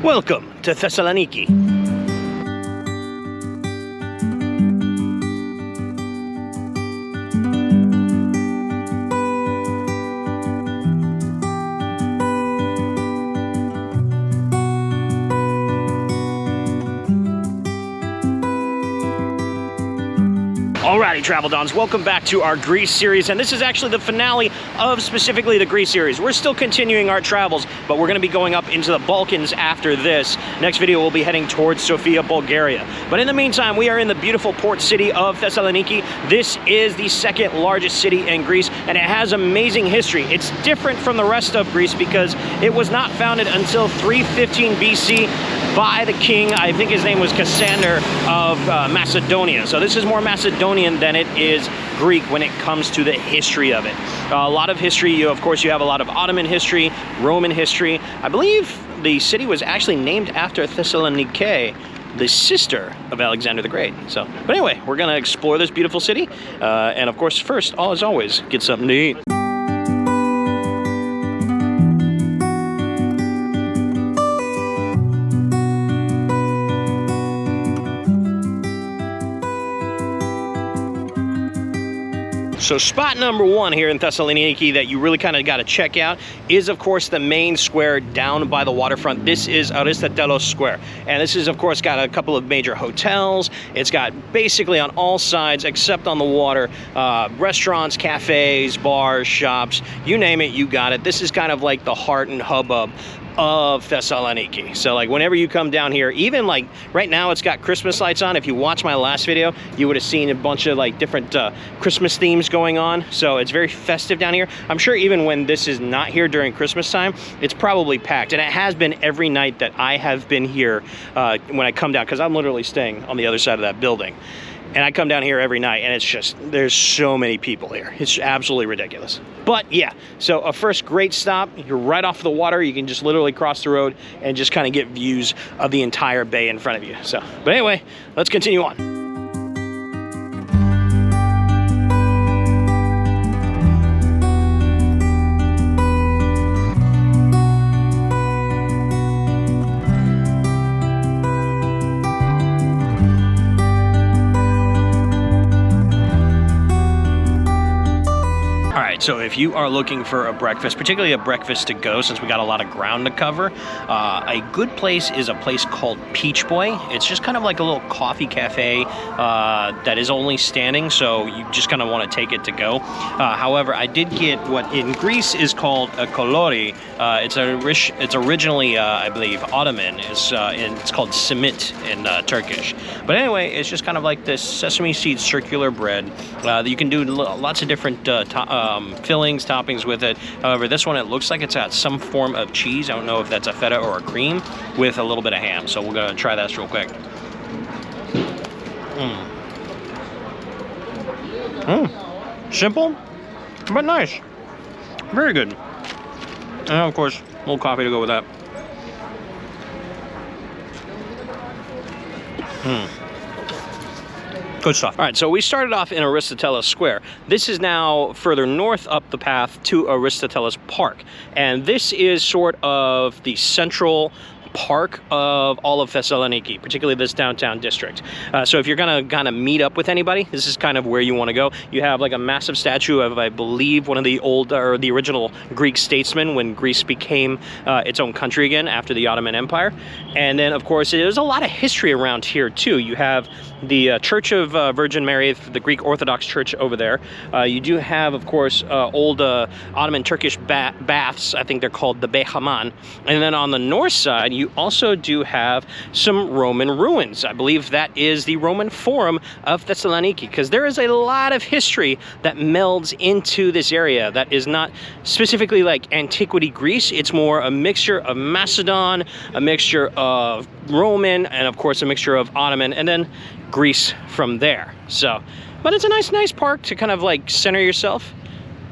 Welcome to Thessaloniki. Alrighty, Travel Dons, welcome back to our Greece series, and this is actually the finale of specifically the Greece series. We're still continuing our travels, but we're going to be going up into the Balkans after this. Next video, we'll be heading towards Sofia, Bulgaria. But in the meantime, we are in the beautiful port city of Thessaloniki. This is the second largest city in Greece, and it has amazing history. It's different from the rest of Greece because it was not founded until 315 BC by the king, I think his name was Cassander of Macedonia. So this is more Macedonian than it is Greek when it comes to the history of it. A lot of history, of course, you have a lot of Ottoman history, Roman history. I believe the city was actually named after Thessaloniki, the sister of Alexander the Great. So, but anyway, we're gonna explore this beautiful city. And of course, first, as always, get something to eat. So spot number one here in Thessaloniki that you really kind of got to check out is, of course, the main square down by the waterfront. This is Aristotelos Square. And this is, of course, got a couple of major hotels. It's got basically on all sides, except on the water, restaurants, cafes, bars, shops, you name it, you got it. This is kind of like the heart and hubbub of Thessaloniki. So like whenever you come down here, even like right now it's got Christmas lights on. If you watch my last video, you would have seen a bunch of like different Christmas themes going on. So it's very festive down here. I'm sure even when this is not here during Christmas time, it's probably packed. And it has been every night that I have been here when I come down, because I'm literally staying on the other side of that building. And I come down here every night, and it's just, there's so many people here. It's absolutely ridiculous. But yeah, so a first great stop. You're right off the water. You can just literally cross the road and just kind of get views of the entire bay in front of you. So, but anyway, let's continue on. So if you are looking for a breakfast, particularly a breakfast to go, since we got a lot of ground to cover, a good place is a place called Peach Boy. It's just kind of like a little coffee cafe that is only standing, so you just kind of want to take it to go. However, I did get what in Greece is called a kolori. It's originally, I believe, Ottoman. It's called simit in Turkish. But anyway, it's just kind of like this sesame seed circular bread that you can do lots of different fillings, toppings with it. However, this one, it looks like it's got some form of cheese. I don't know if that's a feta or a cream with a little bit of ham. So we're gonna try this real quick. Simple, but nice. Very good. And of course, a little coffee to go with that. Good stuff. All right, so we started off in Aristoteles Square. This is now further north up the path to Aristoteles Park. And this is sort of the central park of all of Thessaloniki, particularly this downtown district. So if you're gonna kind of meet up with anybody, this is kind of where you want to go. You have like a massive statue of, I believe, one of the old, or the original Greek statesmen when Greece became its own country again after the Ottoman Empire. And then, of course, there's a lot of history around here too. You have the Church of Virgin Mary, the Greek Orthodox Church over there. You do have, of course, old Ottoman Turkish baths. I think they're called the Haman. And then on the north side, you also do have some Roman ruins. I believe that is the Roman Forum of Thessaloniki, because there is a lot of history that melds into this area that is not specifically like antiquity Greece. It's more a mixture of Macedon, a mixture of Roman, and of course a mixture of Ottoman, and then Greece from there. So, but it's a nice park to kind of like center yourself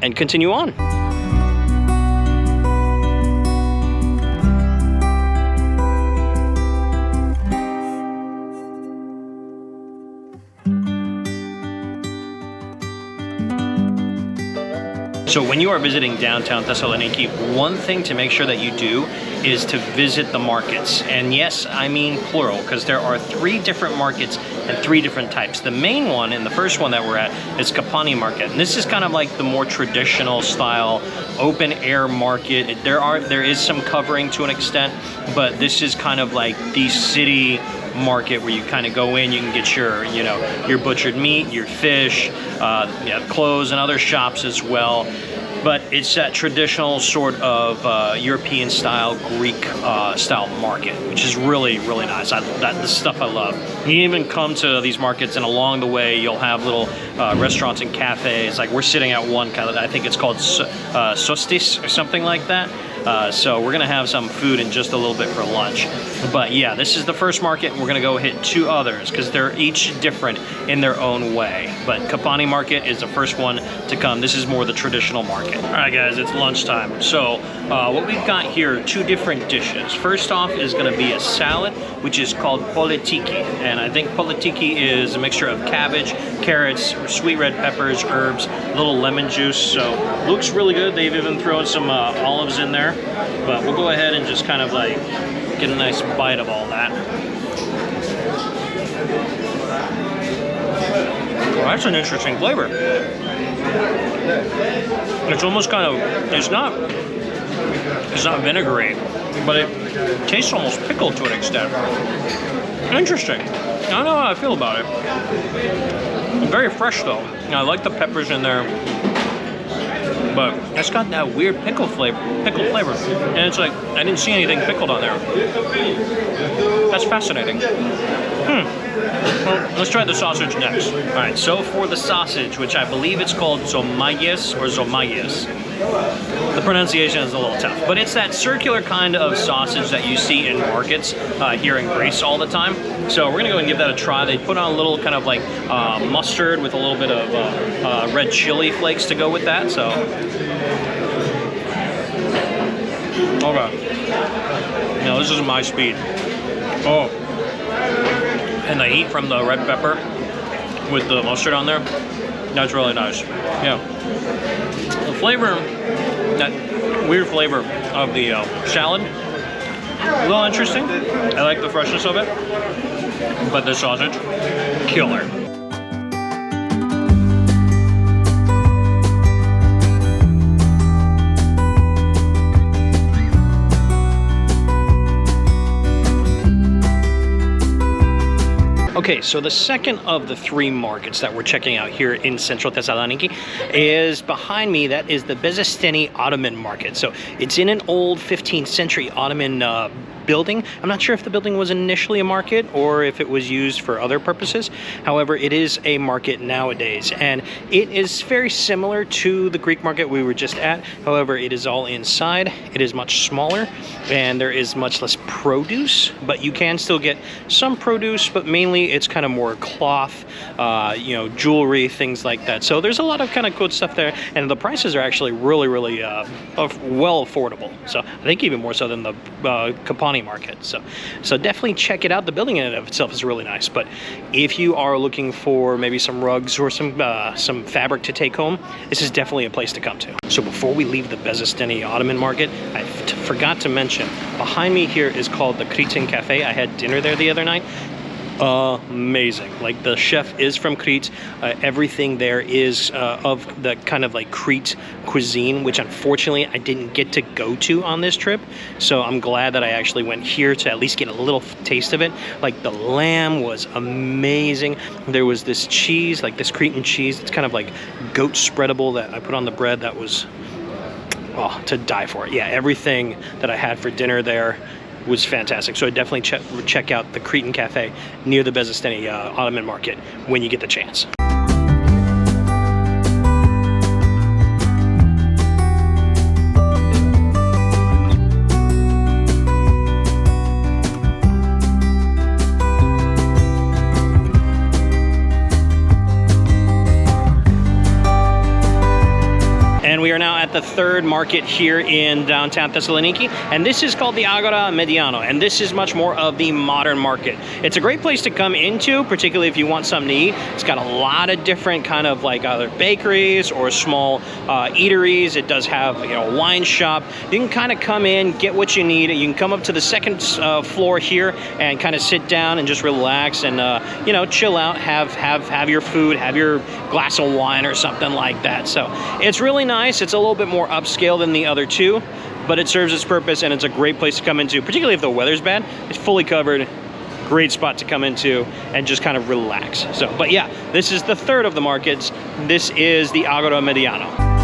and continue on. So when you are visiting downtown Thessaloniki, one thing to make sure that you do is to visit the markets. And yes, I mean plural, because there are 3 different markets and 3 different types. The main one, and the first one that we're at, is Kapani Market. And this is kind of like the more traditional style, open air market. There is some covering to an extent, but this is kind of like the city market where you kind of go in, you can get your, you know, your butchered meat, your fish, you have clothes and other shops as well. But it's that traditional sort of European style, Greek style market, which is really, really nice. This stuff I love. You even come to these markets, and along the way you'll have little restaurants and cafes. Like we're sitting at one kind of, I think it's called Sostis or something like that. So we're gonna have some food in just a little bit for lunch. But yeah, this is the first market, and we're gonna go hit 2 others because they're each different in their own way. But Kapani Market is the first one to come. This is more the traditional market. All right, guys, it's lunchtime. So what we've got here are 2 different dishes. First off is gonna be a salad, which is called politiki. And I think politiki is a mixture of cabbage, carrots, sweet red peppers, herbs, a little lemon juice. So looks really good. They've even thrown some olives in there. But we'll go ahead and just kind of like get a nice bite of all that. Well, that's an interesting flavor. It's almost kind of, it's not vinegary, but it tastes almost pickled to an extent. Interesting. I don't know how I feel about it. Very fresh though. I like the peppers in there, but it's got that weird pickled flavor. And it's like, I didn't see anything pickled on there. That's fascinating. Well, let's try the sausage next. All right, so for the sausage, which I believe it's called zomayes or zomayes. The pronunciation is a little tough, but it's that circular kind of sausage that you see in markets here in Greece all the time. So we're gonna go and give that a try. They put on a little kind of like mustard with a little bit of red chili flakes to go with that, so. Okay. No, this is my speed. Oh. And the heat from the red pepper with the mustard on there, that's really nice. Yeah. The flavor, that weird flavor of the salad, a little interesting. I like the freshness of it, but the sausage, killer. Okay, so the second of the 3 markets that we're checking out here in central Thessaloniki is behind me. That is the Byzantine Ottoman market. So it's in an old 15th century Ottoman building. I'm not sure if the building was initially a market or if it was used for other purposes. However, it is a market nowadays, and it is very similar to the Greek market we were just at. However, it is all inside. It is much smaller, and there is much less produce, but you can still get some produce, but mainly it's kind of more cloth, you know, jewelry, things like that. So there's a lot of kind of good stuff there, and the prices are actually really, really well affordable. So I think even more so than the Kapani market. So definitely check it out. The building in and of itself is really nice, but if you are looking for maybe some rugs or some fabric to take home, this is definitely a place to come to. So before we leave the Byzantine Ottoman market, I forgot to mention, behind me here is called the Cretan Cafe. I had dinner there the other night. Amazing. Like, the chef is from Crete. Everything there is of the kind of like Crete cuisine, which unfortunately I didn't get to go to on this trip. So I'm glad that I actually went here to at least get a little taste of it. Like, the lamb was amazing. There was this cheese, like this Cretan cheese. It's kind of like goat spreadable that I put on the bread. That was, oh, to die for. Yeah, everything that I had for dinner there was fantastic. So I definitely check out the Cretan Cafe near the Byzantine Ottoman market when you get the chance. And we are now at at the third market here in downtown Thessaloniki, and this is called the Agora Mediano, and this is much more of the modern market. It's a great place to come into, particularly if you want something to eat. It's got a lot of different kind of like either bakeries or small eateries. It does have, you know, a wine shop. You can kind of come in, get what you need. You can come up to the second floor here and kind of sit down and just relax and you know, chill out, have your food, have your glass of wine or something like that. So it's really nice. It's a little bit more upscale than the other two, but it serves its purpose, and it's a great place to come into, particularly if the weather's bad. It's fully covered. Great spot to come into and just kind of relax. So, but yeah, this is the third of the markets. This is the Agora Mediano.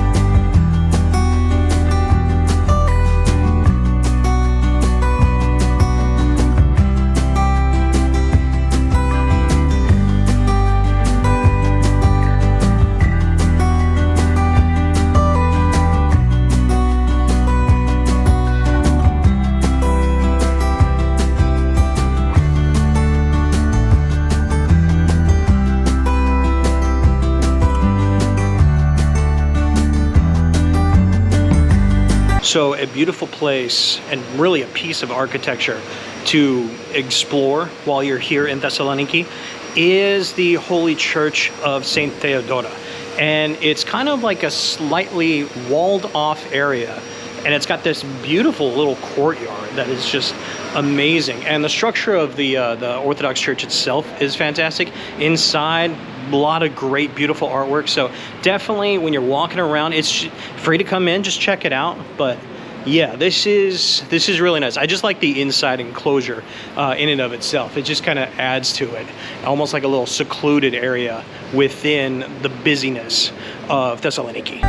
So a beautiful place and really a piece of architecture to explore while you're here in Thessaloniki is the Holy Church of Saint Theodora. And it's kind of like a slightly walled off area. And it's got this beautiful little courtyard that is just amazing. And the structure of the Orthodox Church itself is fantastic. Inside, a lot of great, beautiful artwork. So definitely when you're walking around, it's free to come in, just check it out. But yeah, this is really nice. I just like the inside enclosure in and of itself. It just kind of adds to it, almost like a little secluded area within the busyness of Thessaloniki.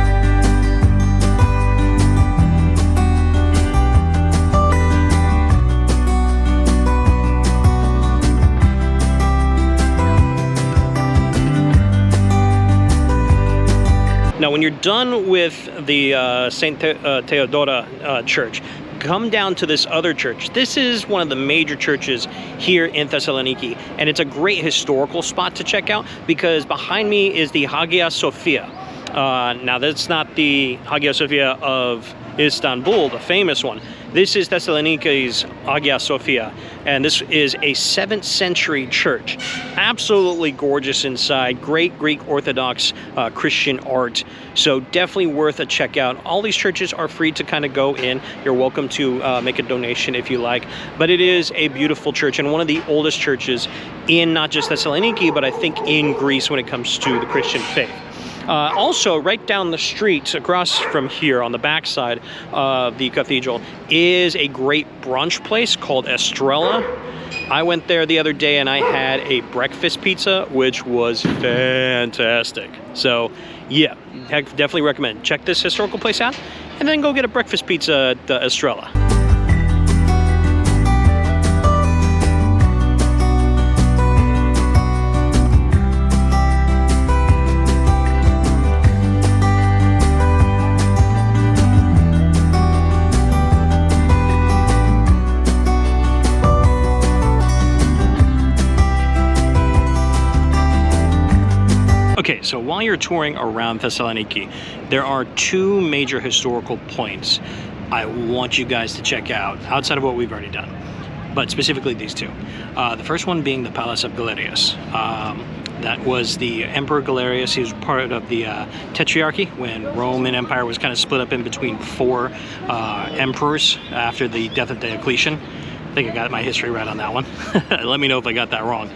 Now, when you're done with the St. Theodora Church, come down to this other church. This is one of the major churches here in Thessaloniki, and it's a great historical spot to check out because behind me is the Hagia Sofia. Now, that's not the Hagia Sophia of Istanbul, the famous one. This is Thessaloniki's Agia Sofia, and this is a 7th century church. Absolutely gorgeous inside, great Greek Orthodox Christian art, so definitely worth a check out. All these churches are free to kind of go in. You're welcome to make a donation if you like, but it is a beautiful church and one of the oldest churches in not just Thessaloniki, but I think in Greece when it comes to the Christian faith. Also, right down the street, across from here on the backside of the cathedral, is a great brunch place called Estrella. I went there the other day and I had a breakfast pizza, which was fantastic. So, yeah, definitely recommend. Check this historical place out and then go get a breakfast pizza at Estrella. Okay, so while you're touring around Thessaloniki, there are two major historical points I want you guys to check out, outside of what we've already done, but specifically these two. The first one being the Palace of Galerius. That was the Emperor Galerius. He was part of the Tetrarchy when Roman Empire was kind of split up in between 4 emperors after the death of Diocletian. I think I got my history right on that one. Let me know if I got that wrong.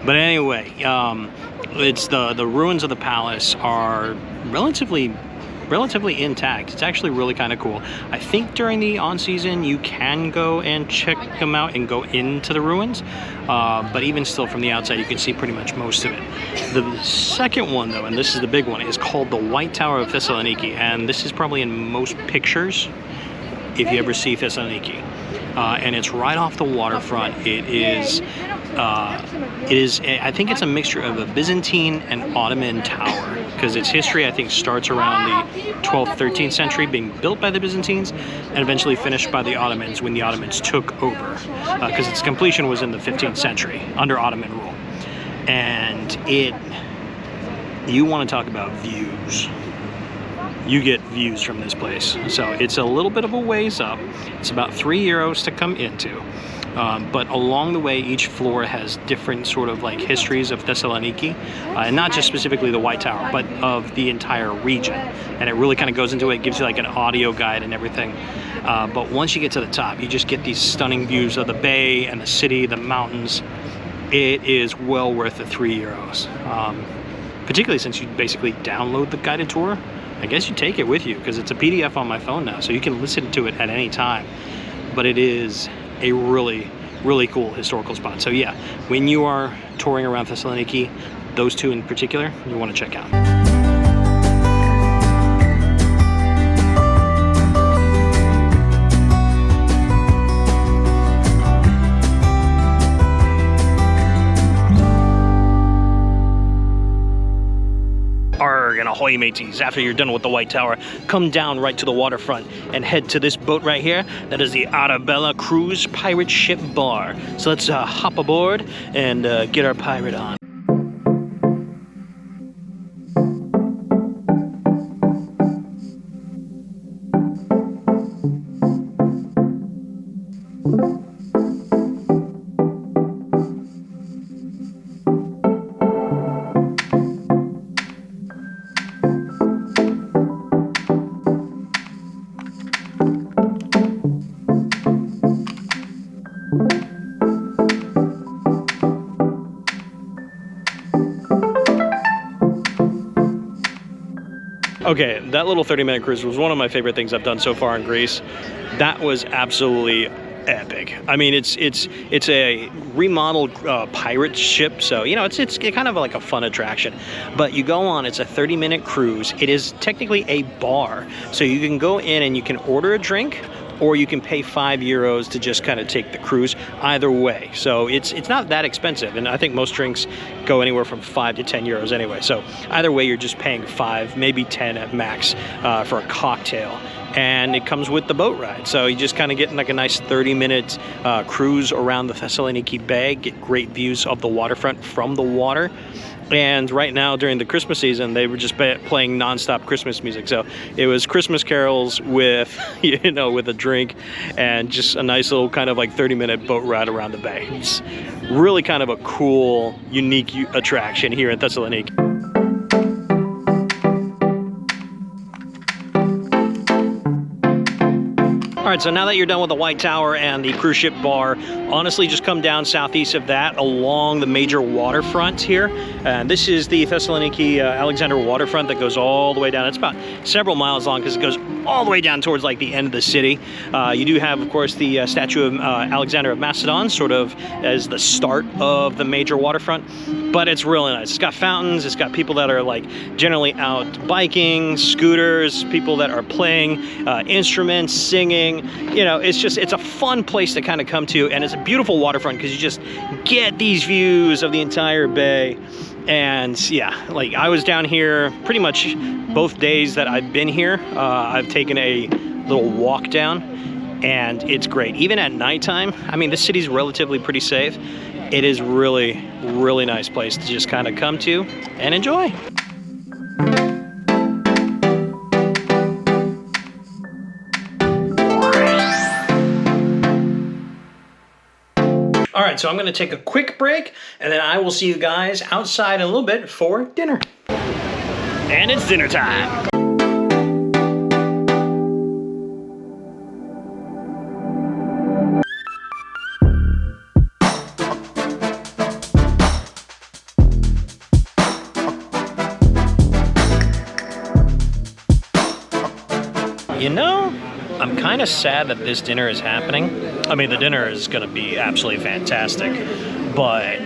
But anyway, it's the ruins of the palace are relatively intact. It's actually really kind of cool. I think during the on-season you can go and check them out and go into the ruins, but even still from the outside you can see pretty much most of it. The second one though, and this is the big one, is called the White Tower of Thessaloniki, and this is probably in most pictures if you ever see Thessaloniki. And it's right off the waterfront. It is, I think it's a mixture of a Byzantine and Ottoman tower, because its history, I think, starts around the 12th, 13th century, being built by the Byzantines, and eventually finished by the Ottomans when the Ottomans took over, because its completion was in the 15th century, under Ottoman rule. And you want to talk about views. you get views from this place. So it's a little bit of a ways up. It's about €3 to come into. But along the way, each floor has different sort of like histories of Thessaloniki, and not just specifically the White Tower, but of the entire region. And it really kind of goes into it, gives you like an audio guide and everything. But once you get to the top, you just get these stunning views of the bay and the city, the mountains. It is well worth the €3. Particularly since you basically download the guided tour. I guess you take it with you because it's a PDF on my phone now, so you can listen to it at any time. But it is a really, really cool historical spot. So yeah, when you are touring around Thessaloniki, those two in particular, you want to check out. And ahoy mateys, after you're done with the White Tower, come down right to the waterfront and head to this boat right here. That is the Arabella Cruise Pirate Ship Bar. So let's hop aboard and get our pirate on. Okay, that little 30-minute cruise was one of my favorite things I've done so far in Greece. That was absolutely epic. I mean, it's a remodeled pirate ship, so you know it's kind of like a fun attraction. But you go on, it's a 30-minute cruise. It is technically a bar, so you can go in and you can order a drink, or you can pay €5 to just kind of take the cruise. Either way, so it's not that expensive, and I think most drinks go anywhere from €5 to €10 anyway. So either way, you're just paying 5, maybe 10 at max for a cocktail, and it comes with the boat ride. So you just kind of get like a nice 30-minute cruise around the Thessaloniki Bay, get great views of the waterfront from the water. And right now during the Christmas season, they were just playing non-stop Christmas music. So it was Christmas carols with, you know, with a drink and just a nice little kind of like 30-minute boat ride around the bay. It's really kind of a cool, unique attraction here in Thessaloniki. All right, so now that you're done with the White Tower and the cruise ship bar, honestly, just come down southeast of that along the major waterfront here. And this is the Thessaloniki Alexander waterfront that goes all the way down. It's about several miles long because it goes all the way down towards like the end of the city. You do have, of course, the statue of Alexander of Macedon, sort of as the start of the major waterfront. But it's really nice. It's got fountains. It's got people that are like generally out biking, scooters, people that are playing instruments, singing. You know, it's a fun place to kind of come to, and it's a beautiful waterfront because you just get these views of the entire bay. And yeah, like I was down here pretty much both days that I've been here. I've taken a little walk down, and it's great. Even at nighttime, I mean, this city's relatively pretty safe. It is really, really nice place to just kind of come to and enjoy. All right, so I'm gonna take a quick break, and then I will see you guys outside in a little bit for dinner. And it's dinner time. You know, I'm kind of sad that this dinner is happening. I mean, the dinner is going to be absolutely fantastic, but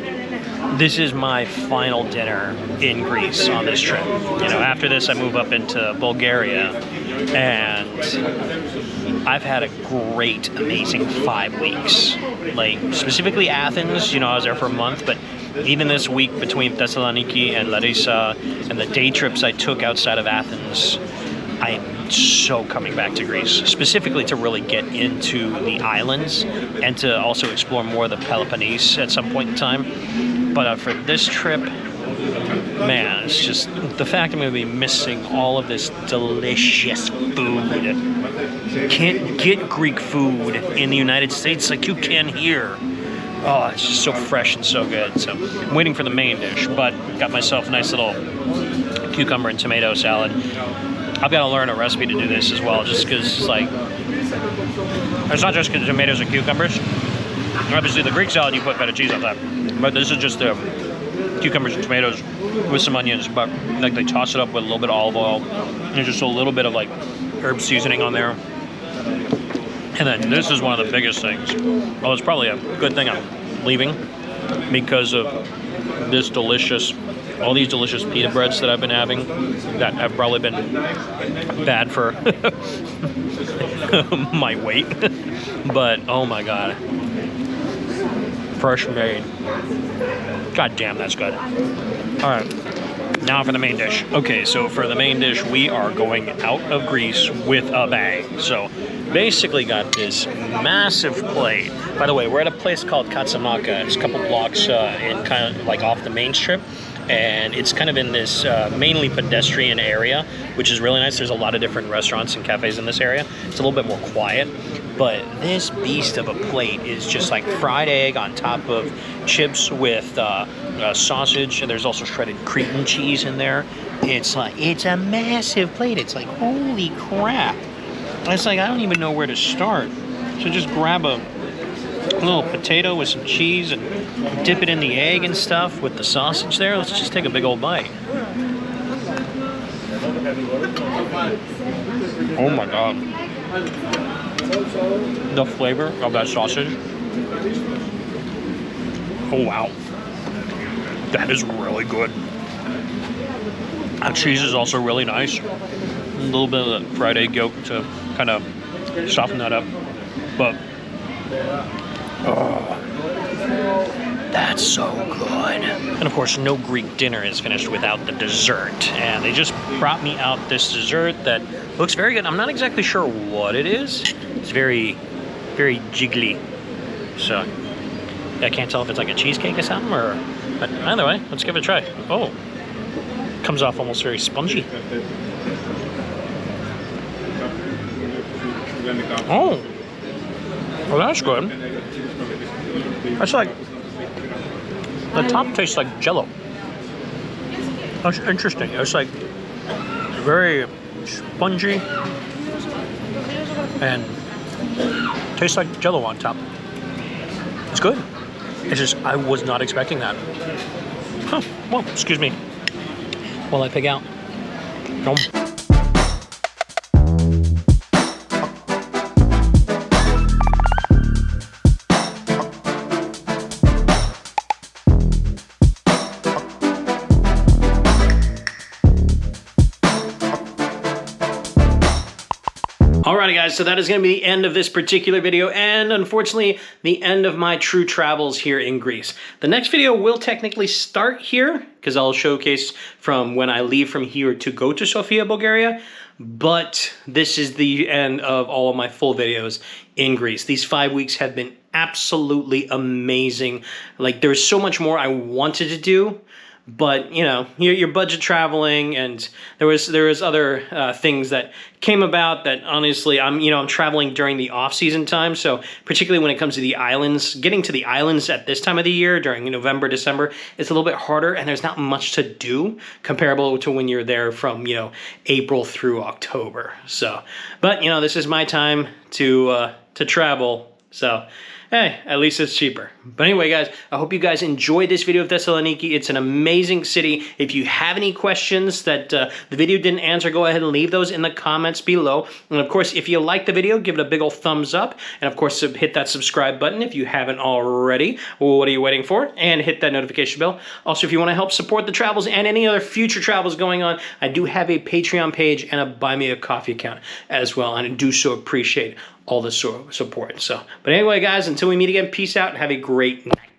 this is my final dinner in Greece on this trip. You know, after this, I move up into Bulgaria, and I've had a great, amazing 5 weeks. Like, specifically Athens, you know, I was there for a month, but even this week between Thessaloniki and Larissa and the day trips I took outside of Athens, I am so coming back to Greece, specifically to really get into the islands and to also explore more of the Peloponnese at some point in time. But for this trip, Man, it's just the fact I'm going to be missing all of this delicious food. Can't get Greek food in the United States like you can here. Oh, it's just so fresh and so good. So I'm waiting for the main dish, but got myself a nice little cucumber and tomato salad. I've got to learn a recipe to do this as well, just because, like, it's not just tomatoes and cucumbers. Obviously, the Greek salad, you put feta cheese on that. But this is just the cucumbers and tomatoes with some onions. But, like, they toss it up with a little bit of olive oil and just a little bit of, like, herb seasoning on there. And then this is one of the biggest things. Well, it's probably a good thing I'm leaving because of this delicious, all these delicious pita breads that I've been having that have probably been bad for my weight. But, oh my God. Fresh made. God damn, that's good. All right. Now for the main dish. Okay, so for the main dish, we are going out of Greece with a bang. So basically got this massive plate. By the way, we're at a place called Katsamaka. It's a couple blocks in kind of like off the main strip. And it's kind of in this mainly pedestrian area, which is really nice. There's a lot of different restaurants and cafes in this area. It's a little bit more quiet. But this beast of a plate is just like fried egg on top of chips with sausage, and there's also shredded Cretan cheese in there. It's like, it's a massive plate. It's like, holy crap. It's like, I don't even know where to start. So just grab a little potato with some cheese and dip it in the egg and stuff with the sausage there. Let's just take a big old bite. Oh my God. The flavor of that sausage. Oh wow. That is really good. That cheese is also really nice. A little bit of the fried egg yolk to kind of soften that up. But, oh, that's so good. And of course, no Greek dinner is finished without the dessert. And they just brought me out this dessert that looks very good. I'm not exactly sure what it is. It's very, very jiggly. So I can't tell if it's like a cheesecake or something, or, but either way, let's give it a try. Oh, comes off almost very spongy. Oh, well, that's good. That's like, the top tastes like Jell-O. That's interesting. It's like very spongy and tastes like Jell-O on top. It's good. It's just, I was not expecting that. Huh, well, excuse me while I pig out. Nom. Alrighty guys, so that is going to be the end of this particular video, and unfortunately the end of my true travels here in Greece. The next video will technically start here, because I'll showcase from when I leave from here to go to Sofia, Bulgaria, but this is the end of all of my full videos in Greece. These 5 weeks have been absolutely amazing. Like, there's so much more I wanted to do, but you know, you're budget traveling, and there was other things that came about that honestly, I'm traveling during the off-season time, so particularly when it comes to the islands, getting to the islands at this time of the year during November, December, it's a little bit harder, and there's not much to do comparable to when you're there from April through October. So, but this is my time to travel, so. Hey, at least it's cheaper. But anyway, guys, I hope you guys enjoyed this video of Thessaloniki. It's an amazing city. If you have any questions that the video didn't answer, go ahead and leave those in the comments below. And of course, if you like the video, give it a big old thumbs up. And of course, hit that subscribe button if you haven't already. Well, what are you waiting for? And hit that notification bell. Also, if you want to help support the travels and any other future travels going on, I do have a Patreon page and a Buy Me a Coffee account as well. And I do so appreciate all the support. So, but anyway, guys, until we meet again, peace out and have a great night.